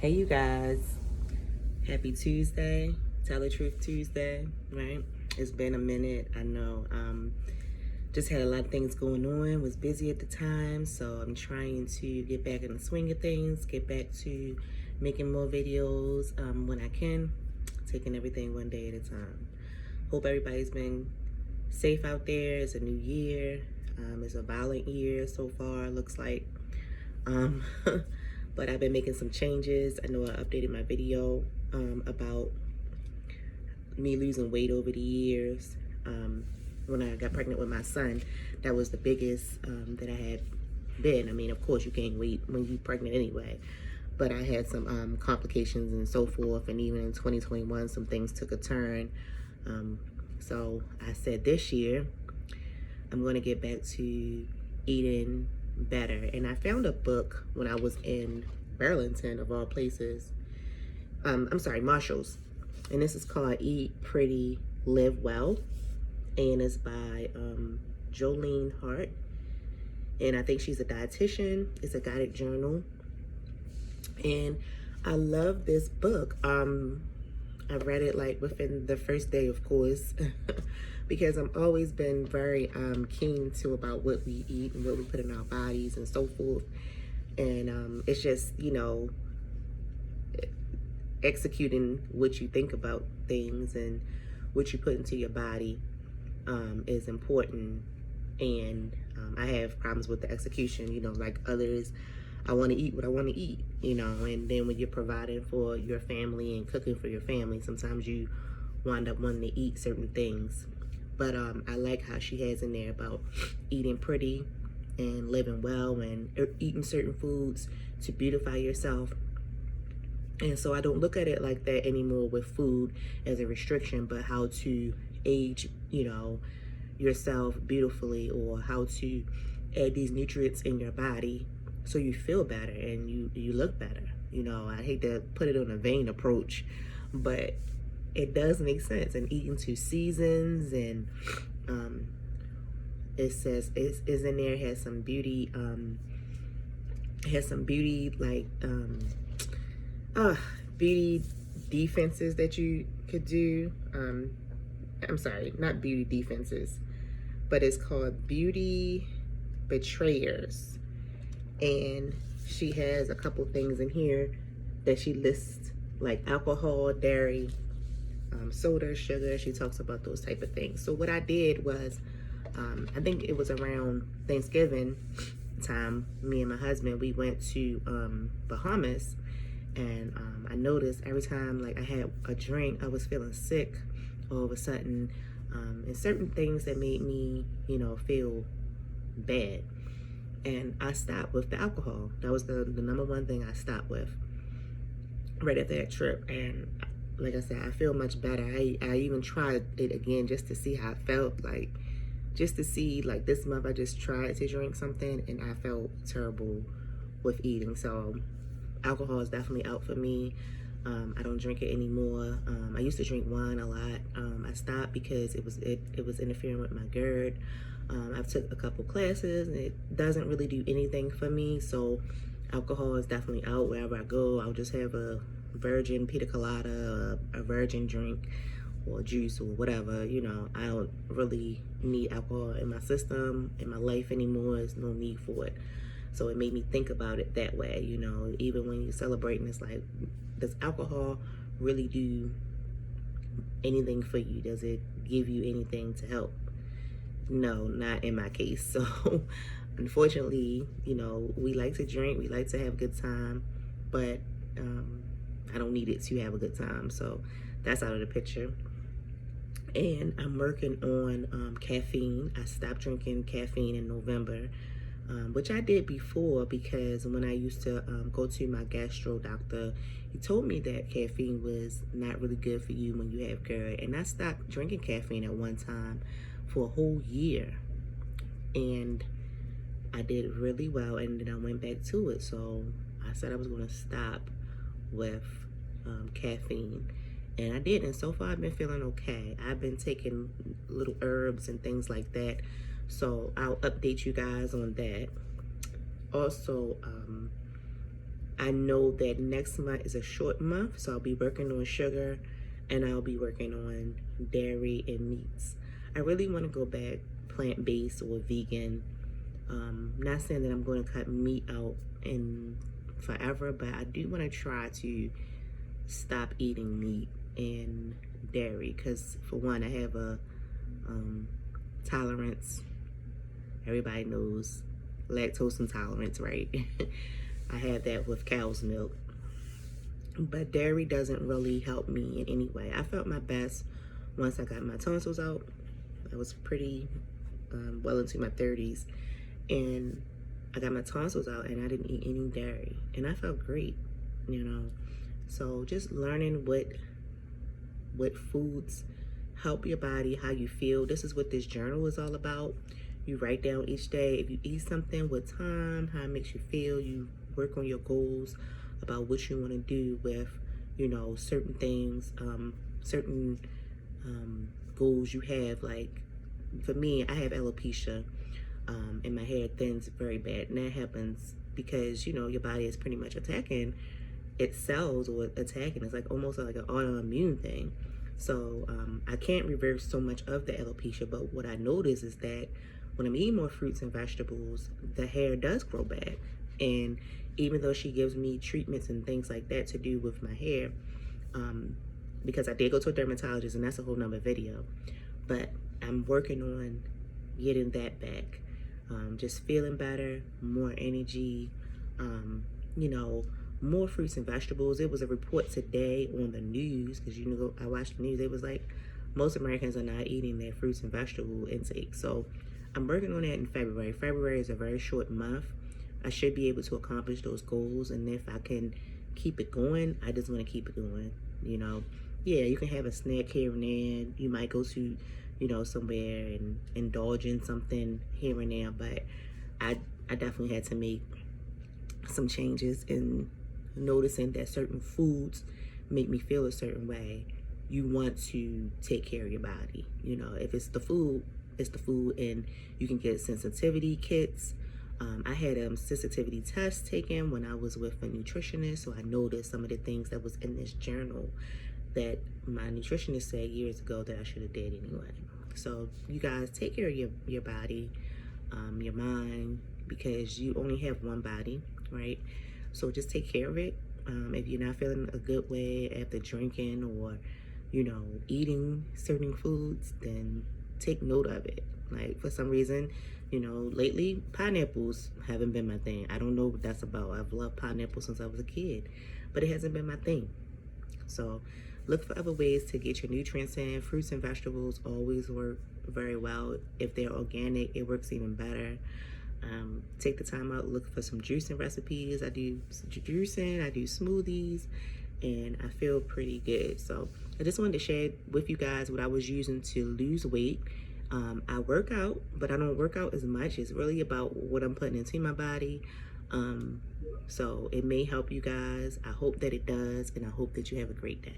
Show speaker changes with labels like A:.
A: Hey, you guys. Happy Tuesday. Tell the Truth Tuesday, right? It's been a minute. I know. Just had a lot of things going on. Was busy at the time, so I'm trying to get back in the swing of things. Get back to making more videos when I can. Taking everything one day at a time. Hope everybody's been safe out there. It's a new year. It's a violent year so far. Looks like. Um, but I've been making some changes. I know I updated my video about me losing weight over the years. When I got pregnant with my son, that was the biggest that I had been. I mean, of course, you gain weight when you're pregnant anyway, but I had some complications and so forth. And even in 2021, some things took a turn. So I said this year, I'm going to get back to eating better. And I found a book when I was in Burlington, of all places. I'm sorry, Marshall's. And this is called Eat Pretty, Live Well. And it's by Jolene Hart. And I think she's a dietitian. It's a guided journal. And I love this book. I read it like within the first day, of course, because I've always been very keen to about what we eat and what we put in our bodies and so forth. And it's just, executing what you think about things and what you put into your body is important. And I have problems with the execution, like others. I want to eat what I want to eat, and then when you're providing for your family and cooking for your family, sometimes you wind up wanting to eat certain things. But I like how she has in there about eating pretty and living well and eating certain foods to beautify yourself. And so I don't look at it like that anymore with food as a restriction, but how to age, yourself beautifully, or how to add these nutrients in your body so you feel better and you look better. I hate to put it on a vain approach, but it does make sense. And eating to seasons, and it says is in there, has some beauty, like beauty defenses that you could do. I'm sorry, not beauty defenses, but it's called Beauty Betrayers. And she has a couple things in here that she lists, like alcohol, dairy, soda, sugar. She talks about those type of things. So what I did was, I think it was around Thanksgiving time, me and my husband, we went to Bahamas. And I noticed every time like I had a drink, I was feeling sick all of a sudden, and certain things that made me, feel bad. And I stopped with the alcohol. That was the number one thing I stopped with right after that trip. And like I said, I feel much better. I even tried it again just to see how it felt, like just to see, like this month I just tried to drink something and I felt terrible with eating. So alcohol is definitely out for me. I don't drink it anymore. I used to drink wine a lot. I stopped because it was interfering with my GERD. I've took a couple classes and it doesn't really do anything for me. So alcohol is definitely out. Wherever I go, I'll just have a virgin pina colada, a virgin drink or juice or whatever. I don't really need alcohol in my system, in my life anymore. There's no need for it. So it made me think about it that way, even when you're celebrating, it's like, does alcohol really do anything for you? Does it give you anything to help? No, not in my case. So unfortunately, we like to drink, we like to have a good time, but I don't need it to have a good time. So that's out of the picture. And I'm working on caffeine. I stopped drinking caffeine in November. Which I did before, because when I used to go to my gastro doctor, he told me that caffeine was not really good for you when you have GERD. And I stopped drinking caffeine at one time for a whole year. And I did really well, and then I went back to it. So I said I was going to stop with caffeine. And I did, and so far I've been feeling okay. I've been taking little herbs and things like that. So I'll update you guys on that. Also, I know that next month is a short month, so I'll be working on sugar and I'll be working on dairy and meats. I really want to go back plant-based or vegan. Not saying that I'm going to cut meat out in forever, but I do want to try to stop eating meat and dairy because, for one, I have a tolerance. Everybody knows lactose intolerance, right? I have that with cow's milk. But dairy doesn't really help me in any way. I felt my best once I got my tonsils out. I was pretty well into my 30s, and I got my tonsils out and I didn't eat any dairy, and I felt great, you know. So just learning what foods help your body, how you feel. This is what this journal is all about. You write down each day if you eat something, what time, how it makes you feel. You work on your goals about what you want to do with, you know, certain things, certain goals you have. Like for me, I have alopecia, and my hair thins very bad, and that happens because, you know, your body is pretty much attacking its cells, or attacking. It's like almost like an autoimmune thing. So I can't reverse so much of the alopecia, but what I notice is that when I'm eating more fruits and vegetables, the hair does grow back. And even though she gives me treatments and things like that to do with my hair, because I did go to a dermatologist, and that's a whole nother video, but I'm working on getting that back. Just feeling better, more energy, you know, more fruits and vegetables. It was a report today on the news, because, you know, I watched the news. It was like most Americans are not eating their fruits and vegetable intake. So I'm working on that in February. February is a very short month. I should be able to accomplish those goals, and if I can keep it going, I just want to keep it going, you know. Yeah, you can have a snack here and there. You might go to, you know, somewhere and indulge in something here and there, but I definitely had to make some changes in noticing that certain foods make me feel a certain way. You want to take care of your body. You know, if it's the food, it's the food, and you can get sensitivity kits. I had a sensitivity test taken when I was with a nutritionist, so I noticed some of the things that was in this journal that my nutritionist said years ago that I should have did anyway. So you guys, take care of your body, your mind, because you only have one body, right? So just take care of it. If you're not feeling a good way after drinking or, you know, eating certain foods, then take note of it. Like, for some reason, you know, lately pineapples haven't been my thing. I don't know what that's about. I've loved pineapples since I was a kid, but it hasn't been my thing. So look for other ways to get your nutrients in. Fruits and vegetables always work very well. If they're organic, it works even better. Take the time out, look for some juicing recipes. I do juicing, I do smoothies, and I feel pretty good. So I just wanted to share with you guys what I was using to lose weight. I work out, but I don't work out as much. It's really about what I'm putting into my body. So it may help you guys. I hope that it does, and I hope that you have a great day.